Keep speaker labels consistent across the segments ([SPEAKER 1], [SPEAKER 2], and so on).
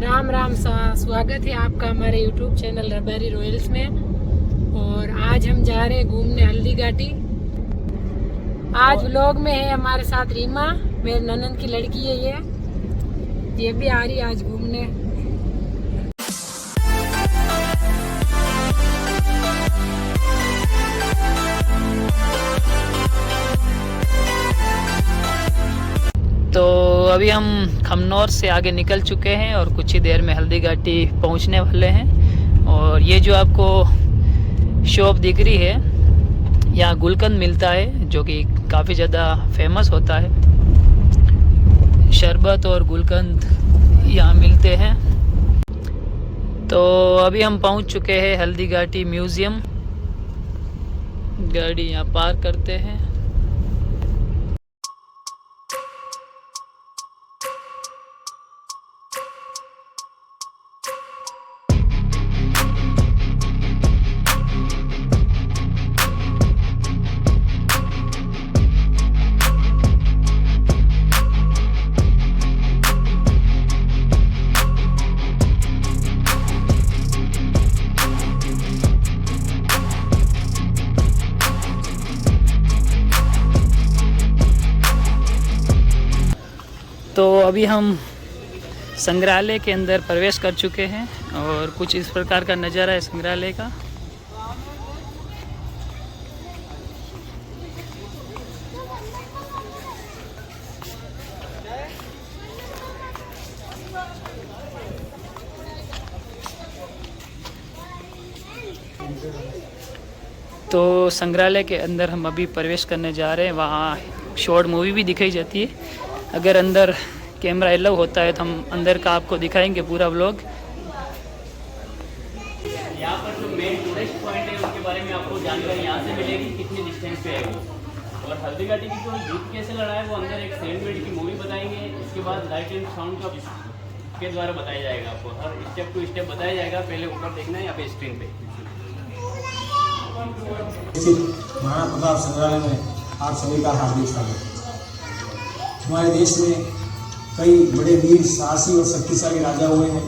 [SPEAKER 1] राम राम सा स्वागत है आपका हमारे YouTube चैनल रबारी रॉयल्स में। और आज हम जा रहे हैं घूमने हल्दी घाटी। आज व्लॉग में है हमारे साथ रीमा, मेरे ननंद की लड़की है। ये भी आ रही है आज घूमने।
[SPEAKER 2] तो अभी हम खमनौर से आगे निकल चुके हैं और कुछ ही देर में हल्दी घाटी पहुंचने वाले हैं। और ये जो आपको शॉप दिख रही है, यहाँ गुलकंद मिलता है जो कि काफ़ी ज़्यादा फेमस होता है। शरबत और गुलकंद यहाँ मिलते हैं। तो अभी हम पहुंच चुके हैं हल्दी घाटी म्यूज़ियम। गाड़ी यहाँ पार्क करते हैं। तो अभी हम संग्रहालय के अंदर प्रवेश कर चुके हैं और कुछ इस प्रकार का नज़ारा है संग्रहालय का। तो संग्रहालय के अंदर हम अभी प्रवेश करने जा रहे हैं। वहाँ शॉर्ट मूवी भी दिखाई जाती है। अगर अंदर कैमरा अलाउ होता है तो हम अंदर का आपको दिखाएंगे पूरा व्लॉग।
[SPEAKER 3] यहाँ पर जो मेन टूरिस्ट पॉइंट है उसके बारे में आपको जानकारी यहाँ से मिलेगी, कितनी डिस्टेंस पे है वो। और हल्दी घाटी की जो युद्ध कैसे लड़ा है वो अंदर एक 7 मिनट की मूवी बताएंगे। इसके बाद लाइट एंड साउंड का के द्वारा बताया जाएगा। आपको हर स्टेप टू स्टेप बताया जाएगा। पहले ऊपर देखना है यहाँ पे स्क्रीन पे।
[SPEAKER 4] महाराणा प्रताप संग्रहालय में आप सभी का हार्दिक स्वागत। हमारे देश में कई बड़े वीर साहसी और शक्तिशाली राजा हुए हैं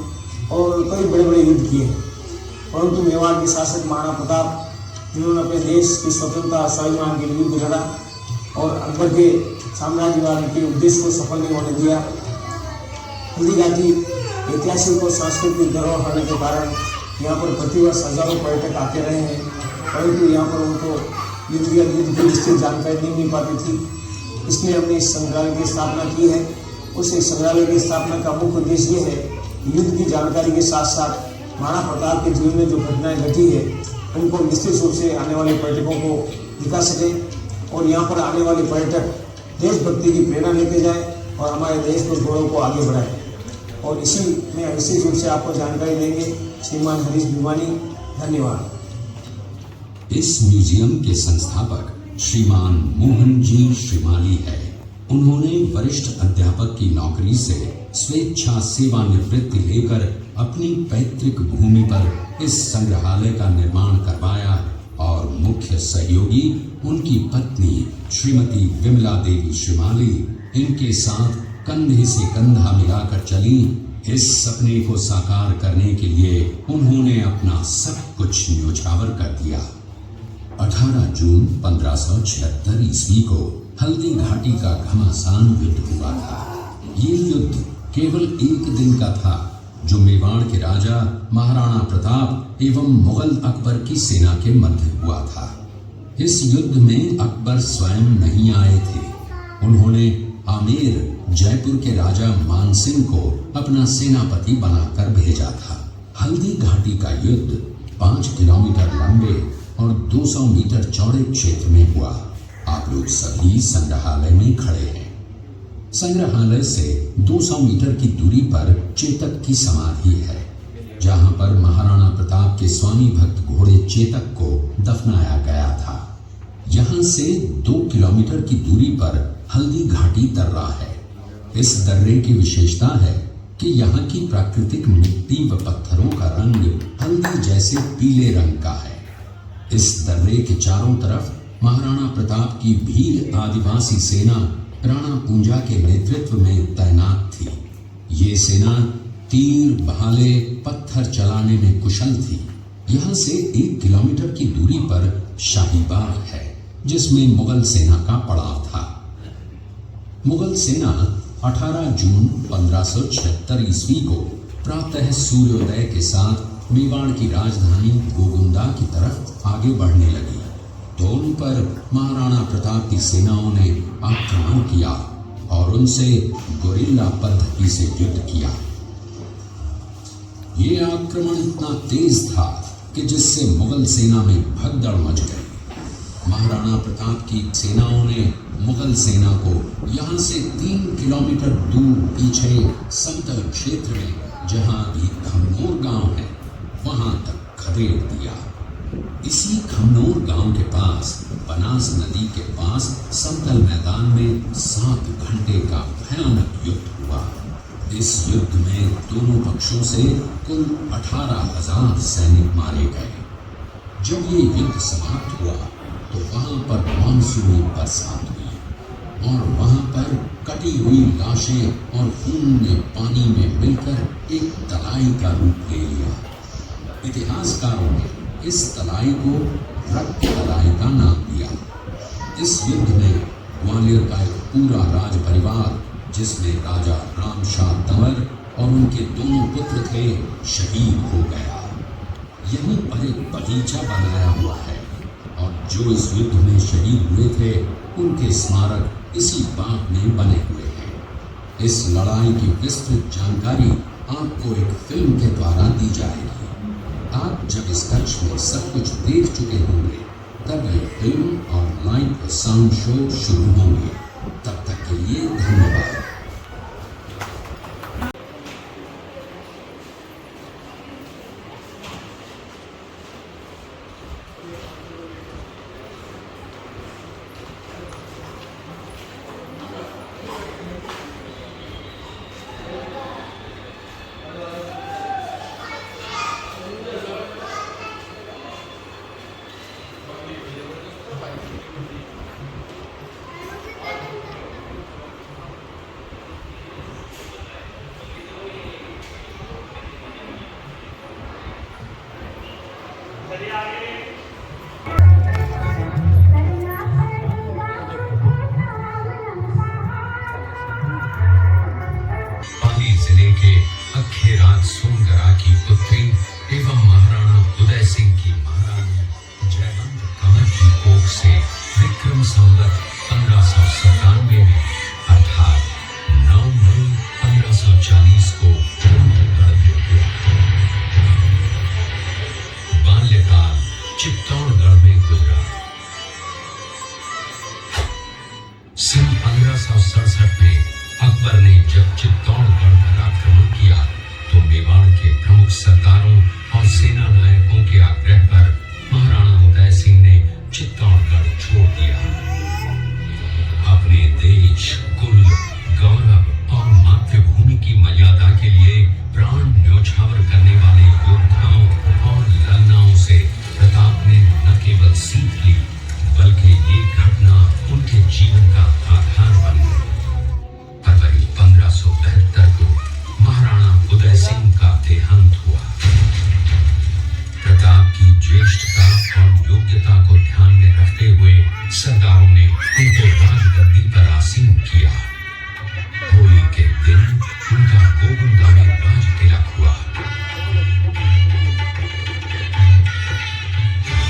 [SPEAKER 4] और कई बड़े बड़े युद्ध किए हैं, परंतु मेवाड़ के शासक महाराणा प्रताप, जिन्होंने अपने देश की स्वतंत्रता स्वाभिमान के लिए युद्ध लड़ा और अकबर के साम्राज्यवाद के उद्देश्य को सफल नहीं होने दिया। हल्दी घाटी ऐतिहासिक और सांस्कृतिक धरोहर होने के कारण यहाँ पर प्रतिवर्ष हजारों पर्यटक आते रहे हैं, परंतु यहाँ पर उनको युद्ध की विस्तृत जानकारी नहीं मिल पाती थी। इसलिए हमने इस संग्रहालय की स्थापना की है। उस संग्रहालय की स्थापना का मुख्य उद्देश्य ये है युद्ध की जानकारी के साथ साथ महाराणा प्रताप के जीवन में जो घटनाएं घटी है उनको निश्चित रूप से आने वाले पर्यटकों को दिखा सकें और यहाँ पर आने वाले पर्यटक देशभक्ति की प्रेरणा लेके जाएं और हमारे देश के गौरव को आगे बढ़ाएं। और इसी में निश्चित रूप से आपको जानकारी देंगे श्रीमान हरीश भिवानी। धन्यवाद।
[SPEAKER 5] इस म्यूजियम के संस्थापक श्रीमान मोहन जी श्रीमाली है। उन्होंने वरिष्ठ अध्यापक की नौकरी से स्वेच्छा सेवानिवृत्ति लेकर अपनी पैतृक भूमि पर इस संग्रहालय का निर्माण करवाया और मुख्य सहयोगी उनकी पत्नी श्रीमती विमला देवी श्रीमाली इनके साथ कंधे से कंधा मिलाकर चली। इस सपने को साकार करने के लिए उन्होंने अपना सब कुछ न्योछावर कर दिया। 18 जून 1576 ईस्वी को हल्दी घाटी का घमासान युद्ध हुआ था। ये युद्ध केवल एक दिन का था, जो मेवाड़ के राजा महाराणा प्रताप एवं मुगल अकबर की सेना के मध्य हुआ था। इस युद्ध में अकबर स्वयं नहीं आए थे। उन्होंने आमेर जयपुर के राजा मानसिंह को अपना सेनापति बनाकर भेजा था। हल्दी घाटी का युद्ध 5 किलोमीटर लंबे और 200 मीटर चौड़े क्षेत्र में हुआ। आप लोग सभी संग्रहालय में खड़े हैं। संग्रहालय से 200 मीटर की दूरी पर चेतक की समाधि है, जहां पर महाराणा प्रताप के स्वामी भक्त घोड़े चेतक को दफनाया गया था। यहां से 2 किलोमीटर की दूरी पर हल्दी घाटी दर्रा है। इस दर्रे की विशेषता है कि यहाँ की प्राकृतिक मिट्टी व पत्थरों का रंग हल्दी जैसे पीले रंग का है। इस दर्रे के चारों तरफ महाराणा प्रताप की भील आदिवासी सेना राणा पूंजा के नेतृत्व में तैनात थी। ये सेना तीर, भाले, पत्थर चलाने में कुशल थी। यहाँ से 1 किलोमीटर की दूरी पर शाही बाग है, जिसमें मुगल सेना का पड़ाव था। मुगल सेना 18 जून 1576 ईस्वी को प्रातः सूर्योदय के साथ मेवाड़ की राजधानी गोगुंदा की तरफ आगे बढ़ने लगी तो उन पर महाराणा प्रताप की सेनाओं ने आक्रमण किया और उनसे गोरिल्ला पद्धति से युद्ध किया। ये आक्रमण इतना तेज था कि जिससे मुगल सेना में भगदड़ मच गई। महाराणा प्रताप की सेनाओं ने मुगल सेना को यहाँ से 3 किलोमीटर दूर पीछे समतल क्षेत्र में, जहाँ भी खमनोर गांव है, वहां तक खदेड़ दिया। इसी खमनोर गांव के पास बनास नदी के पास समतल मैदान में 7 घंटे का भयानक युद्ध हुआ। इस युद्ध में दोनों पक्षों से कुल 18,000 सैनिक मारे गए। जब ये युद्ध समाप्त हुआ तो वहां पर मानसूनी बरसात हुई और वहां पर कटी हुई लाशें और खून ने पानी में मिलकर एक तलाई का रूप ले लिया। इतिहासकारों ने इस तलाई को रक्त तलाई का नाम दिया। इस युद्ध में ग्वालियर का एक पूरा राज परिवार, जिसमें राजा रामशाह तंवर और उनके दोनों पुत्र थे, शहीद हो गया। यहीं पर एक बगीचा बनाया हुआ है और जो इस युद्ध में शहीद हुए थे उनके स्मारक इसी बाग में बने हुए हैं। इस लड़ाई की विस्तृत जानकारी आपको एक फिल्म के द्वारा दी जाएगी। आप जब इस कक्ष में सब कुछ देख चुके होंगे तब ये फिल्म और लाइव साउंड शो शुरू होंगे। तब तक के लिए धन्यवाद।
[SPEAKER 6] जिले के अखेराज सोनगरा की पुत्री एवं महाराणा उदय सिंह की महारानी जयवंत कंवर की कोख से विक्रम संवत 1597 में अर्थात 9 मई 1540 को चित्तौड़गढ़ में हुआ। बाल्यकाल चित्तौड़गढ़ में गुजरा। सन 1567 में अकबर ने जब चित्तौड़गढ़ पर आक्रमण किया तो मेवाड़ के प्रमुख सरदारों और सेना नायकों के आग्रह पर महाराणा उदय सिंह ने चित्तौड़गढ़ छोड़ दिया। अपने देश, कुल, गौरव और मातृभूमि की मर्यादा के लिए प्राण न्योछावर करने वाले योद्धाओं और ललनाओं से प्रताप ने न केवल सीख ली बल्कि ये घटना उनके जीवन का आधार बन गई। फरवरी 1572 को महाराणा उदय सिंह का देहांत हुआ। प्रताप की ज्येष्ठता और योग्यता को ध्यान में रखते हुए सरदारों ने उनको राजगद्दी पर आसीन किया। होली के दिन उनका गोगुंदा में राज तिलक हुआ।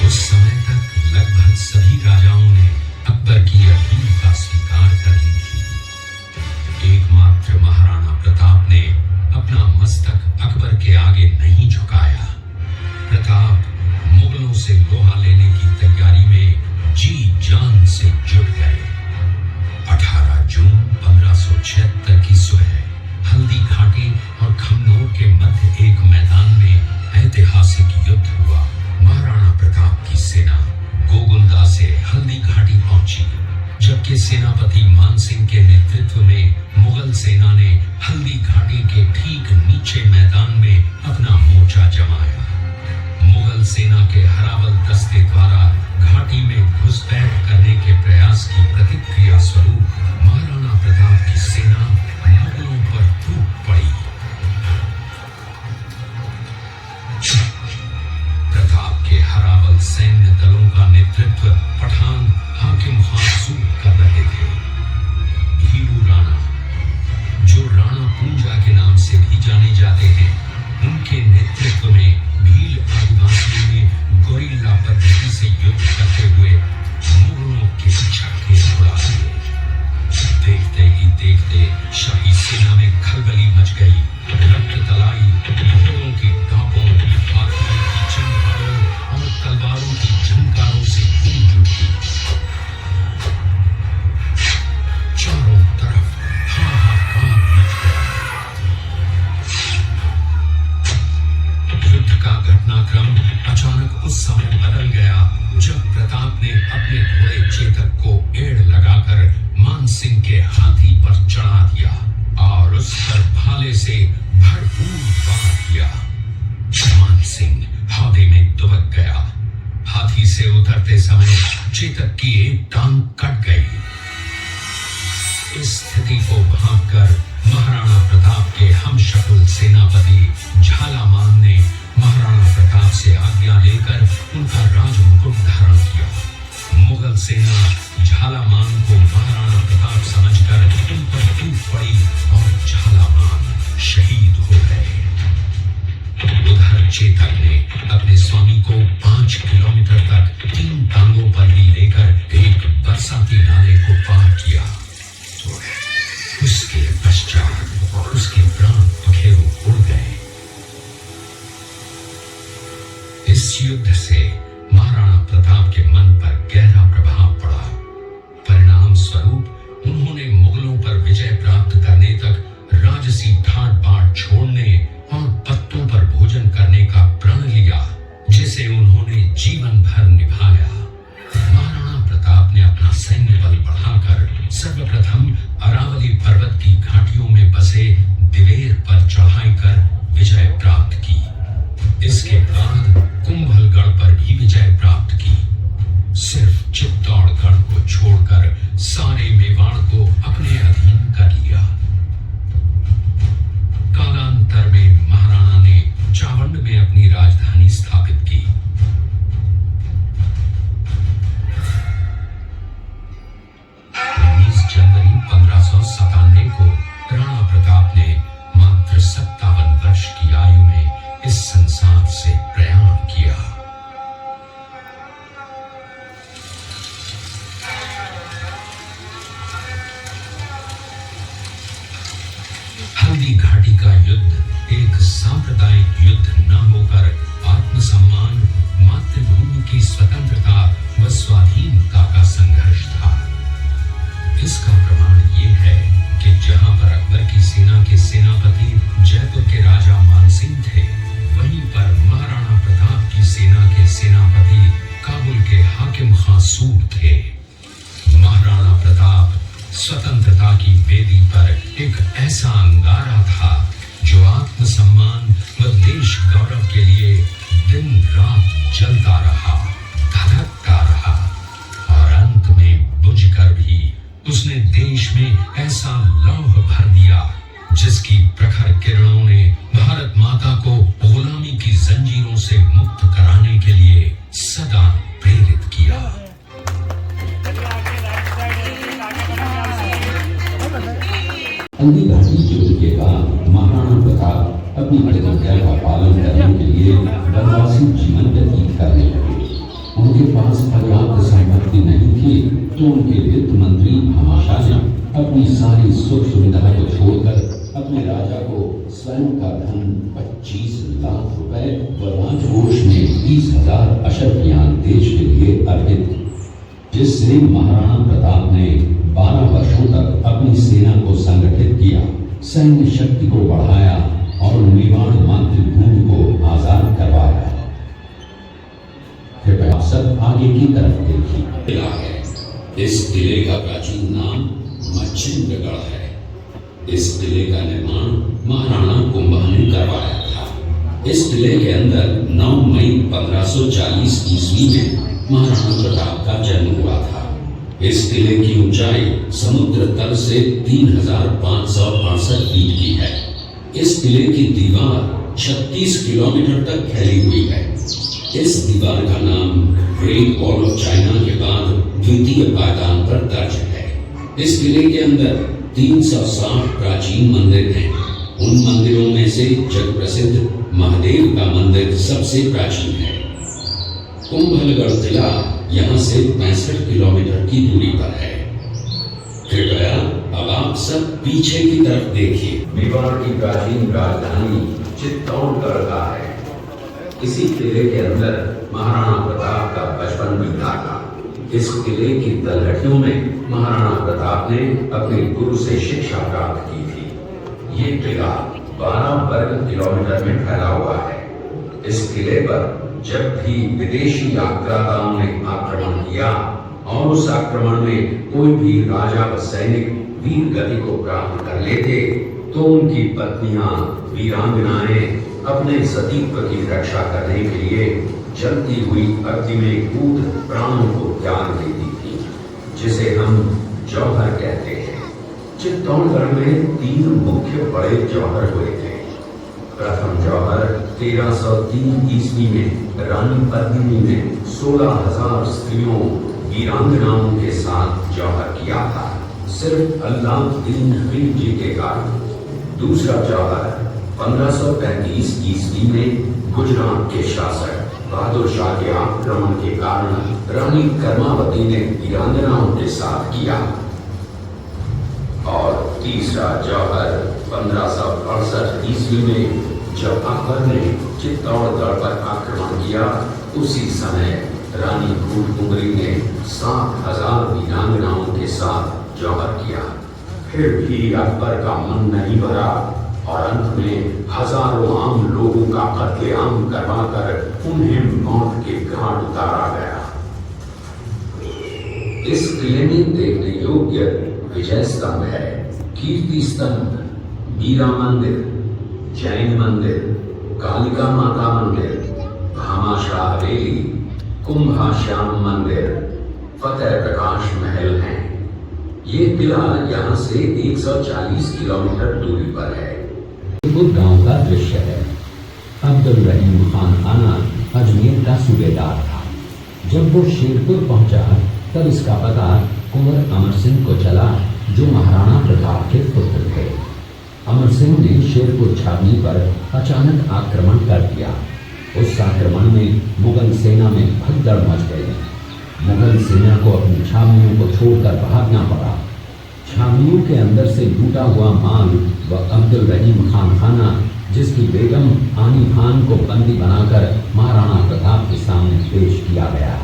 [SPEAKER 6] उस समय तक लगभग सभी राजाओं ने अकबर की अपील का स्वीकार कर ली थी। एकमात्र महाराणा प्रताप ने अपना मस्तक अकबर के आगे नहीं झुकाया। प्रताप मुगलों से लोहा लेने की तैयारी में जी जान से जुट गए। 18 जून 1576 की सुबह हल्दी घाटी और खमनोर के मध्य एक मैदान में ऐतिहासिक युद्ध हुआ। महाराणा प्रताप की सेना गोगुंदा से हल्दी घाटी पहुंची, जबकि सेनापति मानसिंह के नेतृत्व में मुगल सेना ने हल्दी घाटी के ठीक नीचे मैदान में अपना मोर्चा जमाया। मुगल सेना के हरावल दस्ते द्वारा घाटी में घुसपैठ करने के प्रयास की प्रतिक्रिया स्वरूप महाराणा प्रताप की सेना मुगलों पर टूट पड़ी। दलों का नेतृत्व पठान हाकिम खान सूर कर रहे थे। भीरू राणा, जो राणा पूंजा के नाम से भी जाने जाते हैं, उनके नेतृत्व में भील आदिवासियों ने गोरिल्ला पद्धति से युद्ध करते हुए मुगलों के छक्के उड़ा दिए। देखते ही देखते शाही सेना में खलबली मच गई। रक्त तलाई, घोड़ों की टापों, हाथियों की चंगारों और तलवारों की झंकारों से गूंज उठी। चारों तरफ हाहाकार मच गया। युद्ध का घटनाक्रम अचानक उस समय बदल गया जब प्रताप ने अपने घोड़े चेतक को एड़ लगाकर मान सिंह के हाथी पर चढ़ा दिया और उस पर भाले से भरपूर वार किया। मान सिंह हौदे में दुबक गया। हाथी से उतरते समय चेतक की एक टांग कट गई। इस स्थिति को भांपकर महाराणा प्रताप के हमशक्ल सेनापति झालामान ने महाराणा प्रताप से आज्ञा लेकर उनका राजमुकुट धारण किया। मुगल सेना झालामान को महाराणा प्रताप समझकर उन पर टूट पड़ी और झालामान शहीद हो गए। उधर चेतक ने अपने स्वामी को 5 किलोमीटर तक 3 टांगों पर ही लेकर एक बरसाती नाले को पार किया। उसके पश्चात उसके प्राण पखेरु उड़ गए। इस युद्ध से महाराणा प्रताप के मन पर गहरा प्रभाव पड़ा। परिणाम स्वरूप उन्होंने मुगलों पर विजय प्राप्त करने तक राजसी ठाट बाट छोड़ने और पत्तों पर भोजन करने का प्रण लिया, जिसे उन्होंने जीवन भर निभाया। महाराणा प्रताप ने अपना सैन्य बल बढ़ाकर सर्वप्रथम अरावली पर्वत की घाटियों में बसे दिवेर पर चढ़ाई कर विजय प्राप्त की। इसके बाद कुंभलगढ़ पर भी विजय प्राप्त की। सिर्फ चित्तौड़गढ़ को छोड़कर सारे मेवाड़ को अपने अधीन कर लिया। कालांतर में महाराणा ने चावंड में अपनी राजधानी स्थापित की। 19 जनवरी 1597 को राणा प्रताप ने मात्र 57 वर्ष की आयु में इस संसार से प्रयाण किया। हल्दी घाटी का युद्ध एक सांप्रदायिक युद्ध न होकर आत्मसम्मान, मातृभूमि की स्वतंत्रता व स्वाधीनता का संघर्ष था। इसका प्रमाण ये है कि जहां पर अकबर की सेना के सेनापति जयपुर के राजा मानसिंह थे, वहीं पर महाराणा प्रताप की सेना के सेनापति काबुल के हाकिम खान सूर थे। महाराणा प्रताप स्वतंत्रता की वेदी पर एक ऐसा अंगारा था जो आत्मसम्मान व देश गौरव के लिए दिन रात जलता रहा, धधकता रहा और अंत में बुझकर भी उसने देश में ऐसा लौह भर दिया जिसकी प्रखर किरणों ने भारत माता को गुलामी की जंजीरों से मुक्त कराने के लिए सदा प्रेरित किया।
[SPEAKER 5] हल्दी घाटी युद्ध के बाद महाराणा प्रताप अपनी प्रतिज्ञा का पालन करने के लिए वनवासी जीवन व्यतीत करने लगे। उनके पास पर्याप्त संपत्ति नहीं थी, तो उनके वित्त मंत्री हमाशा ने अपनी सारी सुख सुविधा को छोड़कर अपने राजा को स्वयं का धन 25 लाख रुपए व राजकोष में 20,000 अशर्फियान देश के लिए अर्पित, जिससे महाराणा प्रताप ने 12 वर्षों तक अपनी सेना को संगठित किया, सैन्य शक्ति को बढ़ाया और मेवाड़ मातृभूमि को आजाद करवाया। कृपया सब आगे की तरफ देखिए। किला है। इस किले का प्राचीन नाम मच्छिंद्रगढ़ है। इस किले का निर्माण महाराणा कुंभा ने करवाया था। इस किले के अंदर 9 मई 1540 ईस्वी में महाराणा प्रताप का जन्म हुआ था। इस किले की ऊंचाई समुद्र तल से 3565 फीट की है। इस किले की दीवार 36 किलोमीटर तक फैली हुई है। इस दीवार का नाम ग्रेट वॉल ऑफ चाइना के बाद द्वितीय पायदान पर दर्ज है। इस किले के अंदर 360 प्राचीन मंदिर हैं। उन मंदिरों में से जग प्रसिद्ध महादेव का मंदिर सबसे प्राचीन है। कुंभलगढ़ किला यहाँ से 65 किलोमीटर की दूरी पर है। कृपया अब आप सब पीछे की तरफ देखिए। मेवाड़ की प्राचीन राजधानी चित्तौड़गढ़ का है। इसी किले के अंदर महाराणा प्रताप का बचपन बीता था। इस किले की तलहटियों में महाराणा प्रताप ने अपने गुरु से शिक्षा प्राप्त की थी। ये किला 12 वर्ग किलोमीटर में फैला हुआ है। इस किले पर जब भी विदेशी आक्रांताओं ने आक्रमण किया और उस आक्रमण में कोई भी राजा व सैनिक वीर गति को प्राप्त कर लेते तो उनकी पत्नियां वीरांगनाएं अपने सतीत्व की रक्षा करने के लिए जलती हुई अग्नि में कूद प्राणों को त्याग देती थी, जिसे हम जौहर कहते हैं। चित्तौड़गढ़ में 3 मुख्य बड़े जौहर हुए थे। प्रथम जौहर 1303 ईस्वी में रानी पद्मिनी ने 16,000 स्त्रियों वीरांगनाओं के साथ जौहर किया था, सिर्फ अल्लाउद्दीन खिलजी के कारण। दूसरा जौहर 1535 ईस्वी में गुजरात के शासक बहादुर शाह के आक्रमण के कारण रानी कर्मावती ने वीरांगनाओं के साथ किया। और तीसरा जौहर 1568 ईस्वी में जब अकबर ने चित्तौड़गढ़ पर आक्रमण किया, उसी समय रानी फूलकुंवरी ने 7,000 वीरांगनाओं के साथ जौहर किया। फिर भी अकबर का मन नहीं भरा और अंत में हजारों आम लोगों का कत्लेआम करवाकर उन्हें मौत के घाट उतारा गया। इस किले में देखने योग्य विजय स्तंभ है, कीर्ति स्तंभ, मीरा मंदिर, जैन मंदिर, कालिका माता मंदिर, भामाशाह हवेली, कुंभाश्याम मंदिर, फतेह प्रकाश महल हैं। ये किला यहाँ से 140 किलोमीटर दूरी पर है। शेरपुर गांव का दृश्य है। अब्दुल रहीम खान आना अजमेर का सूबेदार था। जब वो शेरपुर पहुंचा तब इसका पता कुंवर अमर सिंह को चला, जो महाराणा प्रताप के पुत्र थे। अमर सिंह ने शेरपुर छावनी पर अचानक आक्रमण कर दिया। उस आक्रमण में मुगल सेना में भगदड़ मच गई। मुगल सेना को अपनी छावनियों को छोड़कर भागना पड़ा। छावनियों के अंदर से लूटा हुआ माल व अब्दुल रहीम खान खाना, जिसकी बेगम आनी खान को बंदी बनाकर महाराणा प्रताप के सामने पेश किया गया।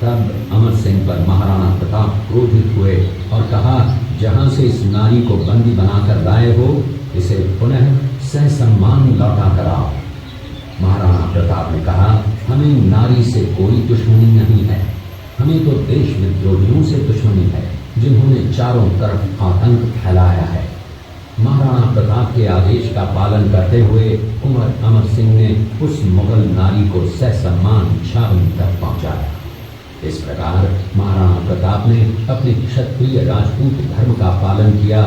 [SPEAKER 5] तब अमर सिंह पर महाराणा प्रताप क्रोधित हुए और कहा, जहां से इस नारी को बंदी बनाकर लाए हो, इसे पुनः ससम्मान लौटा कर आओ। महाराणा प्रताप ने कहा, हमें नारी से कोई दुश्मनी नहीं है, हमें तो देश विद्रोहियों से दुश्मनी है, जिन्होंने चारों तरफ आतंक फैलाया है। महाराणा प्रताप के आदेश का पालन करते हुए कुंवर अमर सिंह ने उस मुगल नारी को ससम्मान छावनी तक पहुंचाया। इस प्रकार महाराणा प्रताप ने अपने क्षत्रिय राजपूत धर्म का पालन किया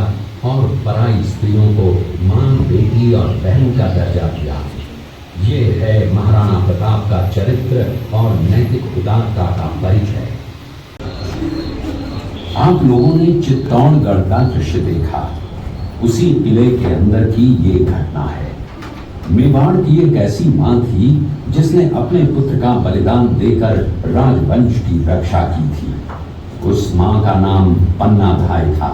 [SPEAKER 5] और पराई स्त्रियों को मां, बेटी और बहन का दर्जा दिया। ये है महाराणा प्रताप का चरित्र और नैतिक उदारता का परिचय। आप लोगों ने चित्तौड़गढ़ का दृश्य देखा। उसी किले के अंदर की ये घटना है। मेवाड़ की एक ऐसी मां थी जिसने अपने पुत्र का बलिदान देकर राजवंश की रक्षा की थी। उस मां का नाम पन्नाधाय था।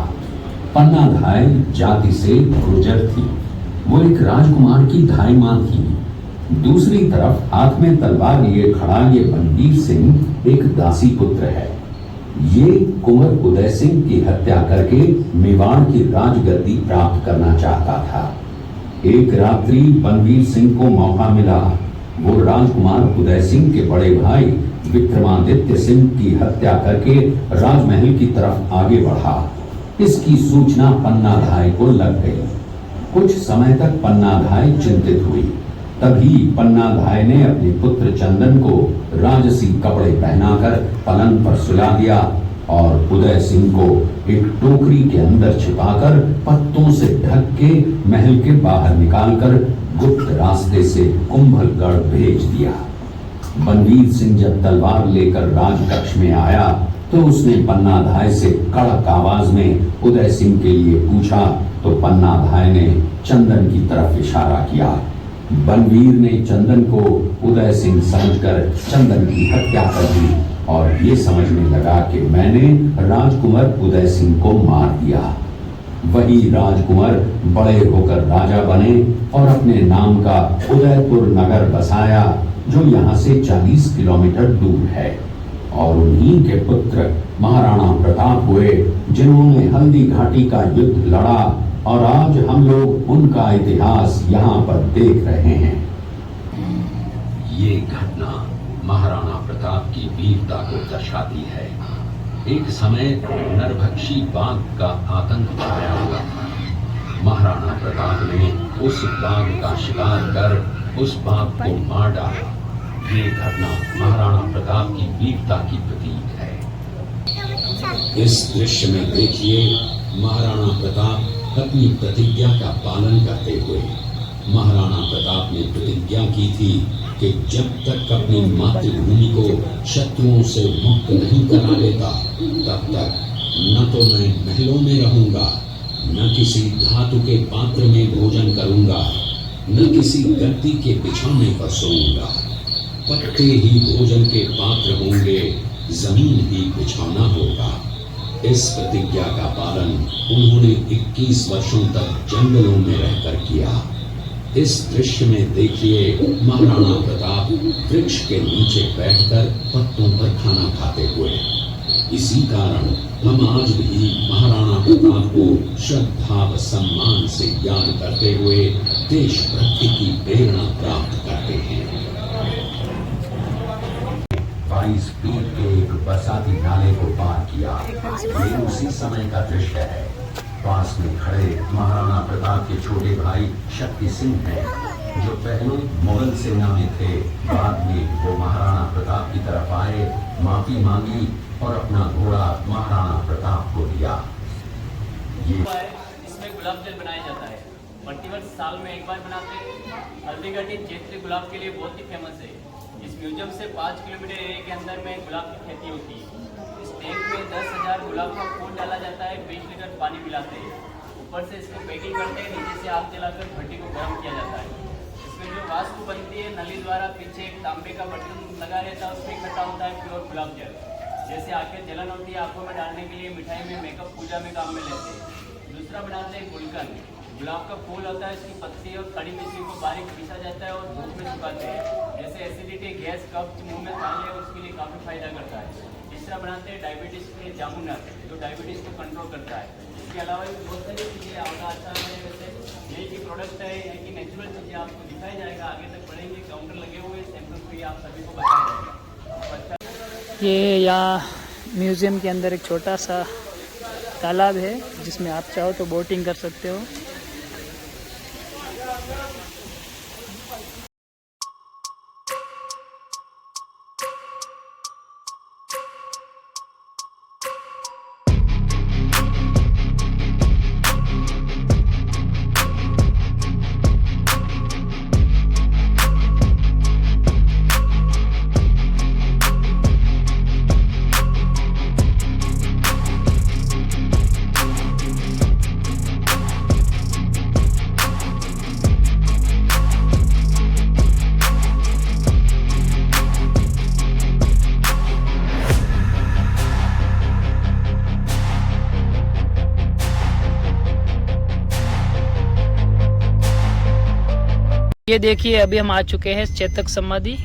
[SPEAKER 5] पन्नाधाय जाति से गुर्जर थी। वो एक राजकुमार की धाई मां थी। दूसरी तरफ हाथ में तलवार लिए खड़ा ये बलबीर सिंह एक दासी पुत्र है। ये कुंवर उदय सिंह की हत्या करके मेवाड़ की राजगद्दी प्राप्त करना चाहता था। एक रात्रि बलबीर सिंह को मौका मिला। वो राजकुमार उदय सिंह के बड़े भाई विक्रमादित्य सिंह की हत्या करके राजमहल की तरफ आगे बढ़ा। इसकी सूचना पन्नाधाय को लग गई। कुछ समय तक पन्नाधाय चिंतित हुई। तभी पन्नाधाय ने अपने पुत्र चंदन को राजसी कपड़े पहनाकर पलंग पर सुला दिया और उदय सिंह को एक टोकरी के अंदर छिपाकर पत्तों से ढक के महल के बाहर निकालकर गुप्त रास्ते से कुंभलगढ़ भेज दिया। बनवीर सिंह जब तलवार लेकर राजकक्ष में आया तो उसने पन्नाधाय से कड़क आवाज में उदय सिंह के लिए पूछा, तो पन्नाधाय ने चंदन की तरफ इशारा किया। बनवीर ने चंदन को उदय सिंह समझकर चंदन की हत्या कर दी और ये समझने लगा कि मैंने राजकुमार उदय सिंह को मार दिया। वही राजकुमार बड़े होकर राजा बने और अपने नाम का उदयपुर नगर बसाया, जो यहाँ से 40 किलोमीटर दूर है। और उन्हीं के पुत्र महाराणा प्रताप हुए, जिन्होंने हल्दी घाटी का युद्ध लड़ा और आज हम लोग उनका इतिहास यहाँ पर देख रहे हैं। ये घटना महाराणा प्रताप की वीरता को दर्शाती है। एक समय नरभक्षी बाघ का आतंक छाया हुआ था। महाराणा प्रताप ने उस बाघ का शिकार कर उस बाघ को मार डाला। ये घटना महाराणा प्रताप की वीरता की प्रतीक है। इस दृश्य में देखिए महाराणा प्रताप अपनी प्रतिज्ञा का पालन करते हुए। महाराणा प्रताप ने प्रतिज्ञा की थी कि जब तक अपनी मातृभूमि को शत्रुओं से मुक्त नहीं करा लेता, तब तक न तो मैं महलों में रहूंगा, न किसी धातु के पात्र में भोजन करूंगा, न किसी गद्दी के बिछौने पर सोऊंगा। पत्ते ही भोजन के पात्र होंगे, जमीन ही बिछौना होगा। इस प्रतिज्ञा का पालन उन्होंने 21 वर्षों तक जंगलों में रहकर किया। इस दृश्य में देखिए महाराणा प्रताप वृक्ष के नीचे बैठकर पत्तों पर खाना खाते हुए। इसी कारण हम आज भी महाराणा प्रताप को श्रद्धा व सम्मान से याद करते हुए देशभक्ति की प्रेरणा प्राप्त करते हैं। 22 फीट के एक बरसाती नाले को पार किया। ये उसी समय का दृश्य है। पास में खड़े महाराणा प्रताप के छोटे भाई शक्ति सिंह हैं, जो पहले मुगल सेना में थे। बाद में वो महाराणा प्रताप की तरफ आए, माफी मांगी और अपना घोड़ा महाराणा प्रताप को दिया। ये
[SPEAKER 3] इसमें गुलाब जल बनाया जाता है। प्रतिवर्ष साल में एक बार बनाते हैं। हल्दी घाटी चैत्री गुलाब के लिए बहुत ही फेमस है। इस म्यूजियम से 5 किलोमीटर एरिया के अंदर में गुलाब की खेती होती है। इस टैंक में 10,000 गुलाब का फूल डाला जाता है, 20 लीटर पानी मिलाते हैं, ऊपर से इसको पैकिंग करते हैं, नीचे से आग जलाकर भट्टी को गर्म किया जाता है। इसमें जो वास्तु बनती है नली द्वारा, पीछे एक तांबे का बर्तन लगा रहता है, उसमें इकट्ठा होता है प्योर गुलाब जल। जैसे आंखें जलन होती है, आंखों में डालने के लिए, मिठाई में, मेकअप, पूजा में काम में लेते हैं। दूसरा बनाते हैं गुलकंद। गुलाब का फूल होता है, इसकी पत्ती और खड़ी मिर्ची को बारीक पीसा जाता है और धूप में सुखाते हैं। जैसे एसिडिटी, गैस, कब्ज, मुंह में खाने है, उसके लिए काफ़ी फायदा करता है। तीसरा बनाते हैं डायबिटीज़ के लिए जामुनर, जो डायबिटीज़ को कंट्रोल करता है। इसके अलावा भी बहुत सारी चीज़ें आपका अच्छा है। वैसे यही की प्रोडक्ट है, यही की नेचुरल चीज़ें आपको दिखाई जाएगा। आगे तक बढ़ेंगे, काउंटर लगे हुए, सैंपल फ्री आप सभी को बताया जाएगा।
[SPEAKER 2] ये यहाँ म्यूज़ियम के अंदर एक छोटा सा तालाब है, जिसमें आप चाहो तो बोटिंग कर सकते हो। ये देखिए अभी हम आ चुके हैं चेतक समाधि।